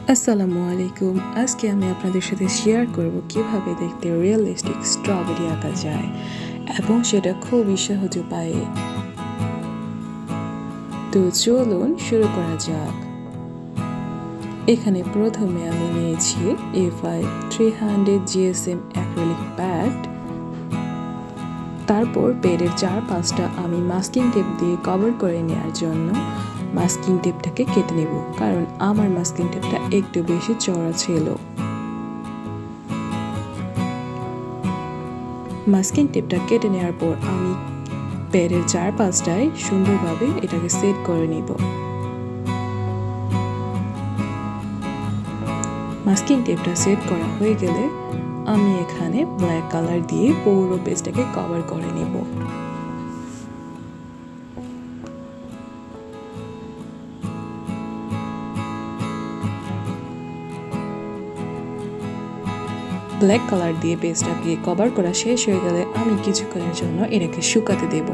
আসসালামু আলাইকুম। আজকে আমি আপনাদের সাথে শেয়ার করব কিভাবে দেখতে রিয়েলিস্টিক স্ট্রবেরি আঁকা যায় এবং সেটা খুবই সহজ উপায়ে। তো চলুন শুরু করা যাক। এখানে প্রথমে আমি নিয়েছি A5 300 GSM অ্যাক্রিলিক প্যাড। তারপর প্যাডের চারপাশটা আমি মাস্কিং টেপ দিয়ে কভার করে নেওয়ার জন্য মাস্কিং টেপটাকে কেটে নেব, কারণ আমার মাস্কিং টেপটা একটু বেশি চওড়া ছিল। মাস্কিং টেপটা কেটে নেওয়ার পর আমি প্যাডের চারপাশটায় সুন্দরভাবে এটাকে সেট করে নিব। মাস্কিং টেপটা সেট করা হয়ে গেলে আমি এখানে ব্ল্যাক কালার দিয়ে পুরো পেজটাকে কভার করে নিব। ব্ল্যাক কালার দিয়ে পেজটাকে কভার করা শেষ হয়ে গেলে আমি কিছুক্ষণের জন্য এটাকে শুকাতে দেব।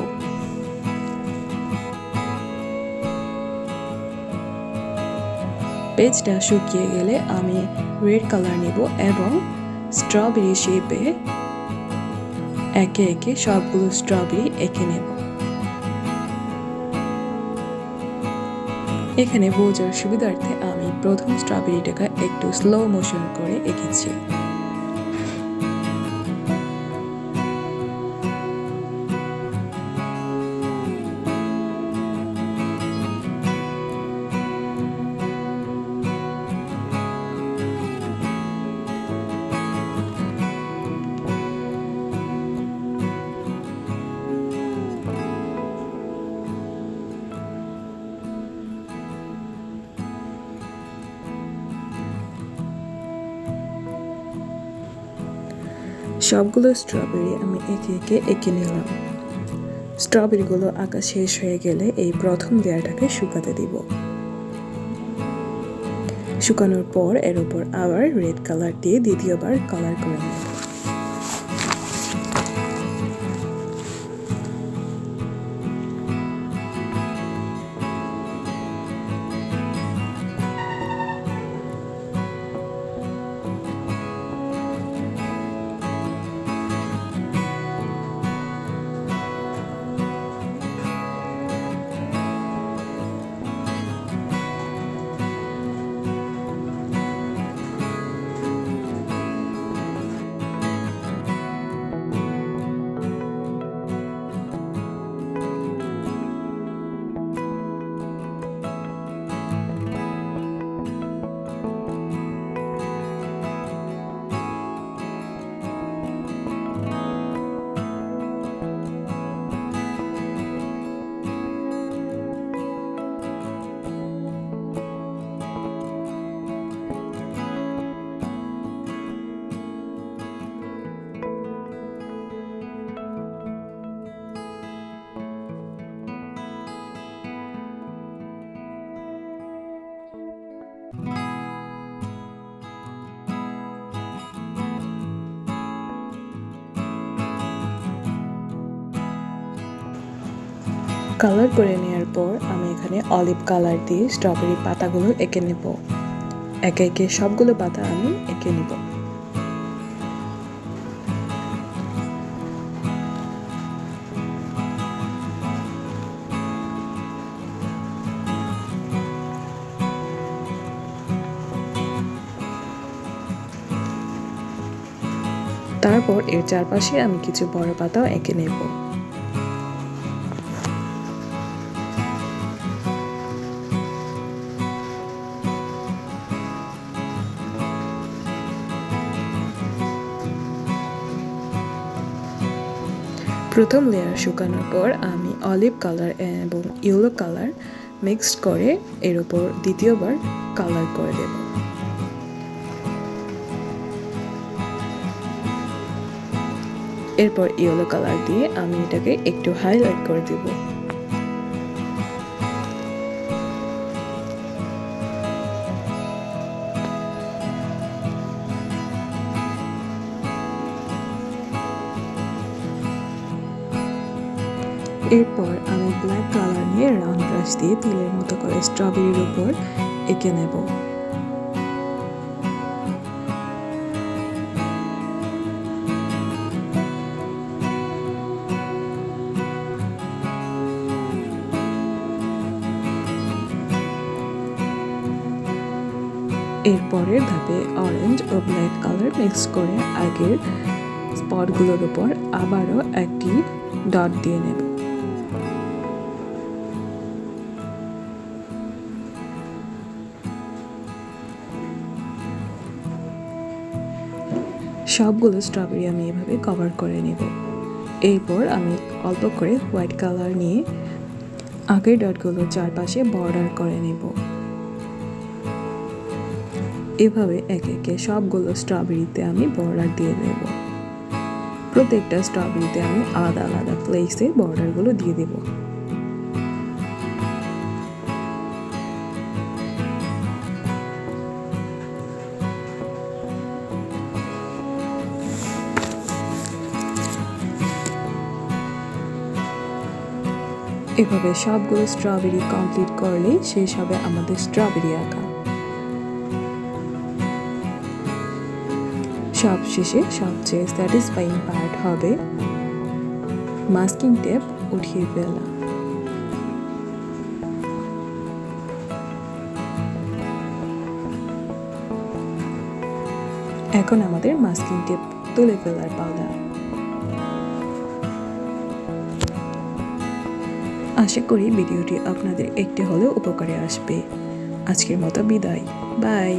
পেজটা শুকিয়ে গেলে আমি রেড কালার নেব এবং স্ট্রবেরি শেপে একে একে সবগুলো স্ট্রবেরি এঁকে নেব। এখানে বোঝার সুবিধার্থে আমি প্রথম স্ট্রবেরিটাকে একটু স্লো মোশন করে এঁকেছি। সবগুলো স্ট্রবেরি আমি একে একে এঁকে নিলাম। স্ট্রবেরিগুলো আঁকা শেষ হয়ে গেলে এই প্রথম লেয়ারটাকে শুকাতে দিব। শুকানোর পর এর উপর আবার রেড কালার দিয়ে দ্বিতীয়বার কালার করে নেব। কালার করে নেওয়ার পর আমি এখানে অলিভ কালার দিয়ে স্ট্রবেরি পাতাগুলো এঁকে নেব। একে একে সবগুলো পাতা আমি এঁকে নেব। তারপর এর চারপাশে আমি কিছু বড় পাতাও এঁকে নেব। প্রথম লেয়ার শুকানোর পর আমি অলিভ কালার এবং ইয়েলো কালার মিক্সড করে এর উপর দ্বিতীয়বার কালার করে দেব। এরপর ইয়েলো কালার দিয়ে আমি এটাকে একটু হাইলাইট করে দেব। এরপর আমি ব্ল্যাক কালার নিয়ে রাউন্ড ব্রাশ দিয়ে তিলের মতো করে স্ট্রবেরির উপর এঁকে নেব। এরপরের ধাপে অরেঞ্জ ও ব্ল্যাক কালার মিক্স করে আগের স্পটগুলোর উপর আবারও একটি ডট দিয়ে নেব। সবগুলো স্ট্রবেরি আমি এভাবে কভার করে নেব। এরপর আমি অল্প করে হোয়াইট কালার নিয়ে আগের ডটগুলোর চারপাশে বর্ডার করে নেব। এভাবে একে একে সবগুলো স্ট্রবেরিতে আমি বর্ডার দিয়ে দেব। প্রত্যেকটা স্ট্রবেরিতে আমি আলাদা আলাদা প্লেসে বর্ডারগুলো দিয়ে দেব। এভাবে সবগুলো স্ট্রবেরি কমপ্লিট করলেই শেষ হবে আমাদের স্ট্রবেরি আঁকা। সবশেষে সবচেয়ে স্যাটিসফাইং পার্ট হবে মাস্কিং টেপ উঠিয়ে ফেলা। এখন আমাদের মাস্কিং টেপ তুলে ফেলার পালা। আশা করি ভিডিওটি আপনাদের একটু হলেও উপকারে আসবে। আজকের মতো বিদায়, বাই।